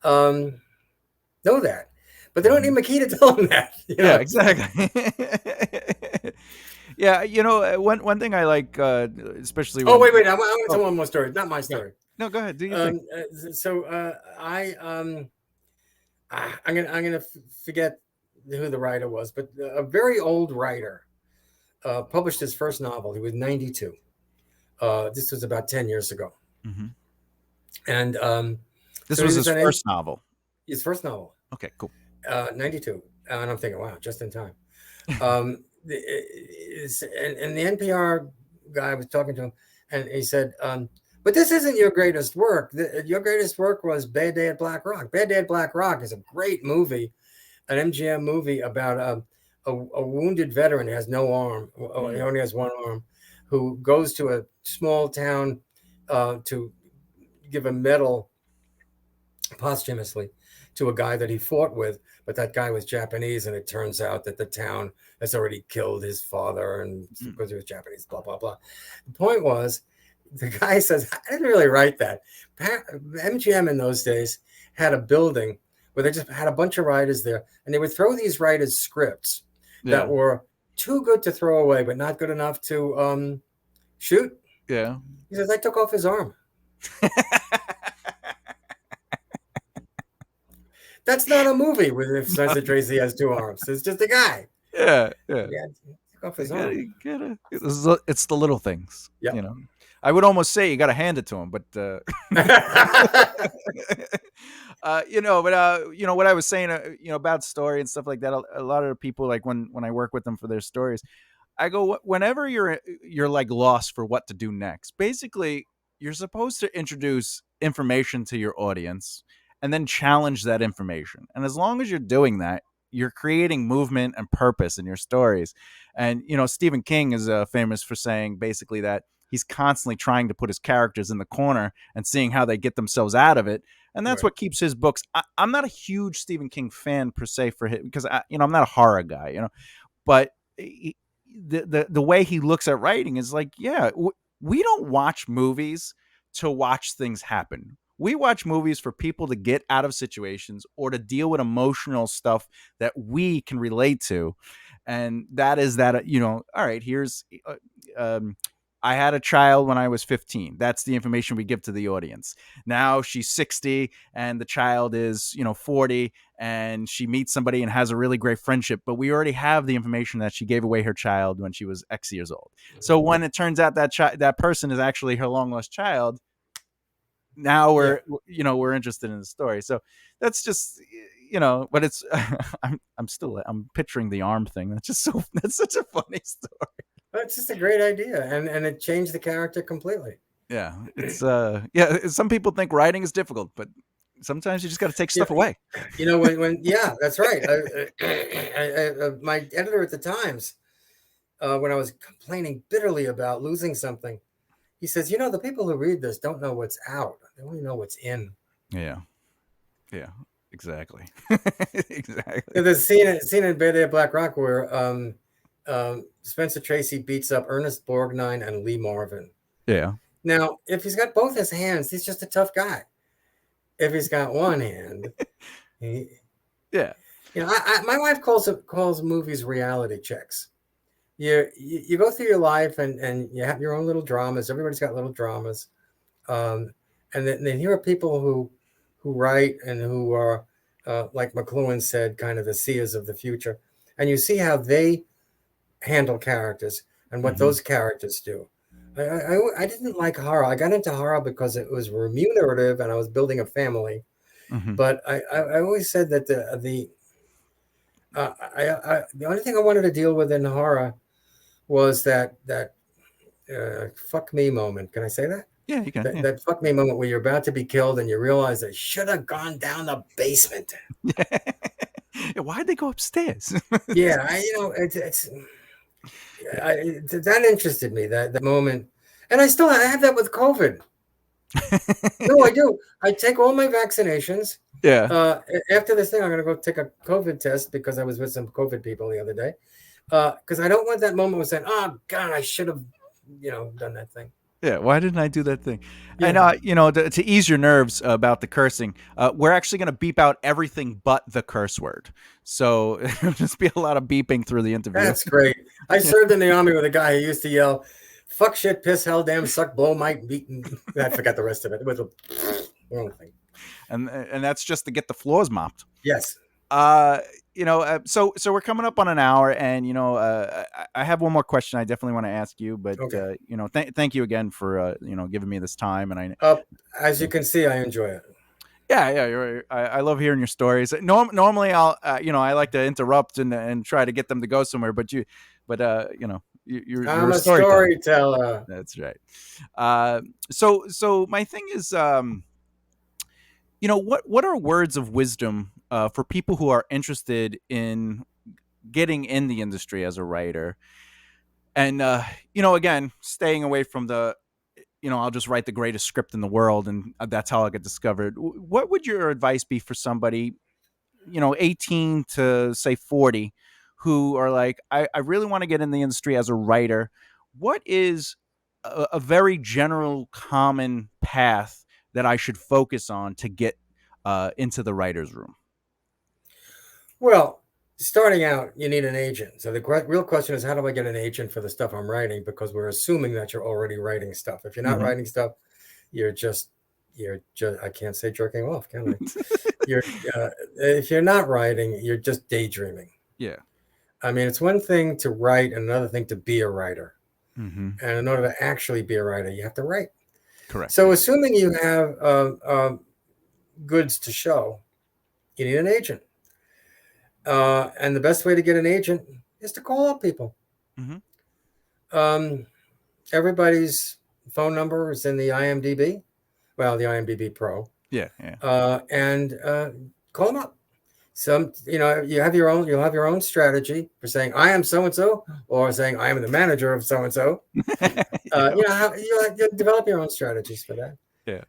know that, but they don't need McKee to tell them that. Yeah, exactly. Yeah, one thing I like, especially. Oh, wait! I want to tell one more story. Not my story. No, go ahead. Do you think? I'm gonna forget who the writer was, but a very old writer published his first novel. He was 92. This was about 10 years ago, Mm-hmm. and This so was he his first novel. His first novel. Okay, cool. 92, and I'm thinking, wow, just in time. And the NPR guy was talking to him, and he said, but this isn't your greatest work. Your greatest work was Bad Day at Black Rock. Bad Day at Black Rock is a great movie, an MGM movie about a wounded veteran who has no arm. He only has one arm, who goes to a small town to give a medal posthumously to a guy that he fought with, but that guy was Japanese, and it turns out that the town has already killed his father, and because he was Japanese, blah blah blah. The point was, the guy says, I didn't really write that. MGM in those days had a building where they just had a bunch of writers there, and they would throw these writers scripts that Yeah. were too good to throw away, but not good enough to shoot. Yeah. He says, I took off his arm. That's not a movie with if Spencer Tracy has two arms. It's just a guy. Yeah. Yeah. Yeah, took off his arm. You gotta, it's the little things, Yeah. you know. I would almost say you got to hand it to him, but what I was saying, about story and stuff like that. A lot of the people, like when I work with them for their stories, I go, whenever you're like lost for what to do next. Basically, you're supposed to introduce information to your audience and then challenge that information. And as long as you're doing that, you're creating movement and purpose in your stories. And Stephen King is famous for saying basically that he's constantly trying to put his characters in the corner and seeing how they get themselves out of it. And that's Right. what keeps his books. I'm not a huge Stephen King fan per se for him because I'm not a horror guy, but the way he looks at writing is like, yeah, we don't watch movies to watch things happen. We watch movies for people to get out of situations or to deal with emotional stuff that we can relate to. And that is that, all right, here's, I had a child when I was 15. That's the information we give to the audience. Now she's 60 and the child is, 40, and she meets somebody and has a really great friendship, but we already have the information that she gave away her child when she was X years old. So when it turns out that that person is actually her long lost child, now we're interested in the story. So that's just, but it's I'm picturing the arm thing. That's such a funny story. That's just a great idea, and it changed the character completely. Yeah, it's some people think writing is difficult, but sometimes you just got to take stuff away. When yeah, that's right. My editor at the Times, when I was complaining bitterly about losing something, he says, the people who read this don't know what's out. They only know what's in. Yeah, exactly. Exactly. There's a scene in Bad Day at Black Rock where Spencer Tracy beats up Ernest Borgnine and Lee Marvin. Yeah. Now, if he's got both his hands, he's just a tough guy. If he's got one hand, yeah. My wife calls movies reality checks. You go through your life and you have your own little dramas. Everybody's got little dramas, and then here are people who write and who are like McLuhan said, kind of the seers of the future, and you see how they handle characters and what those characters do. I didn't like horror. I got into horror because it was remunerative and I was building a family. But I always said that the only thing I wanted to deal with in horror was that fuck me moment. Can I say that? Yeah, you can. That fuck me moment where you're about to be killed and you realize I should have gone down the basement. Why'd they go upstairs? Yeah, that interested me, that moment. And I have that with COVID. No, I do. I take all my vaccinations. Yeah. After this thing, I'm going to go take a COVID test because I was with some COVID people the other day. Because I don't want that moment of saying, oh, God, I should have, done that thing. Yeah, why didn't I do that thing? Yeah. And, to ease your nerves about the cursing, we're actually going to beep out everything but the curse word. So it'll just be a lot of beeping through the interview. That's great. I served in the Army with a guy who used to yell, fuck, shit, piss, hell, damn, suck, blow, might, beat. I forgot the rest of it. It was a wrong thing. And that's just to get the floors mopped. Yes. So we're coming up on an hour, and I have one more question I definitely want to ask you, but okay. Thank you again for giving me this time, and as you can see, I enjoy it. Yeah, you're right. I love hearing your stories. Normally I'll I like to interrupt and try to get them to go somewhere, but you're I'm a storyteller. That's right. So my thing is, what are words of wisdom for people who are interested in getting in the industry as a writer? And, again, staying away from the, I'll just write the greatest script in the world and that's how I'll get discovered. What would your advice be for somebody, 18 to say 40, who are like, I really want to get in the industry as a writer? What is a very general, common path that I should focus on to get into the writer's room? Well, starting out, you need an agent. So the real question is, how do I get an agent for the stuff I'm writing? Because we're assuming that you're already writing stuff. If you're not Mm-hmm. writing stuff, you're just I can't say jerking off, can I? You're if you're not writing, you're just daydreaming. Yeah. I mean, it's one thing to write and another thing to be a writer. Mm-hmm. And in order to actually be a writer, you have to write. Correct. So Yeah. assuming you have goods to show, you need an agent. And the best way to get an agent is to call up people. Mm-hmm. Everybody's phone number is in the IMDb. Well, the IMDb Pro. Yeah. Yeah. And call them up. You'll have your own strategy for saying I am so and so, or saying I am the manager of so and so. You develop your own strategies for that. Yeah.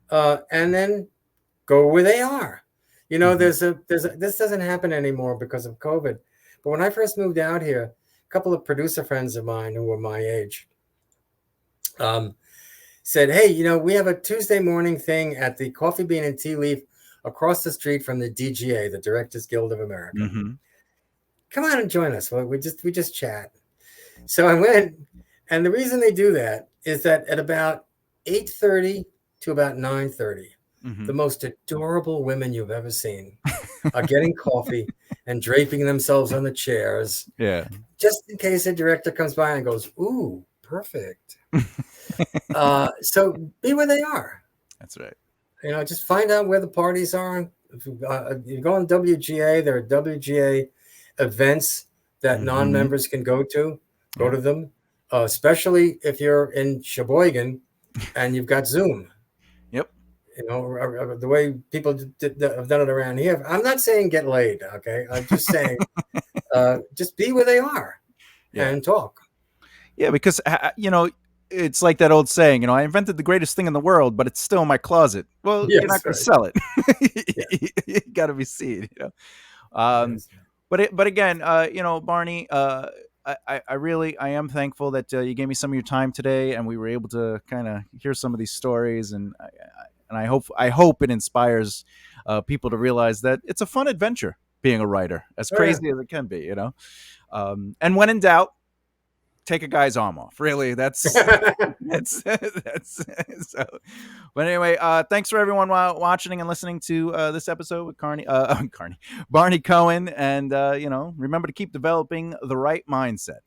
And then go where they are. Mm-hmm. This doesn't happen anymore because of COVID. But when I first moved out here, a couple of producer friends of mine who were my age said, hey, we have a Tuesday morning thing at the Coffee Bean and Tea Leaf across the street from the DGA, the Directors Guild of America. Mm-hmm. Come on and join us. Well, we just chat. So I went, and the reason they do that is that at about 8:30 to about 9:30, Mm-hmm. the most adorable women you've ever seen are getting coffee and draping themselves on the chairs. Yeah. Just in case a director comes by and goes, ooh, perfect. So be where they are. That's right. Just find out where the parties are. If you go on WGA, there are WGA events that Mm-hmm. non-members can go to. Go to them, especially if you're in Sheboygan and you've got Zoom. Yep. The way people have done it around here. I'm not saying get laid, okay? I'm just saying just be where they are and talk. Yeah, because, it's like that old saying, I invented the greatest thing in the world, but it's still in my closet. Well, Yes, you're not going to sell it. You got to be seen, Yes. But again, Barney, I am thankful that you gave me some of your time today, and we were able to kind of hear some of these stories, and I hope it inspires people to realize that it's a fun adventure being a writer, as crazy as it can be, and when in doubt, take a guy's arm off. Really, that's so. But anyway, thanks for everyone watching and listening to this episode with Barney Cohen, and remember to keep developing the right mindset.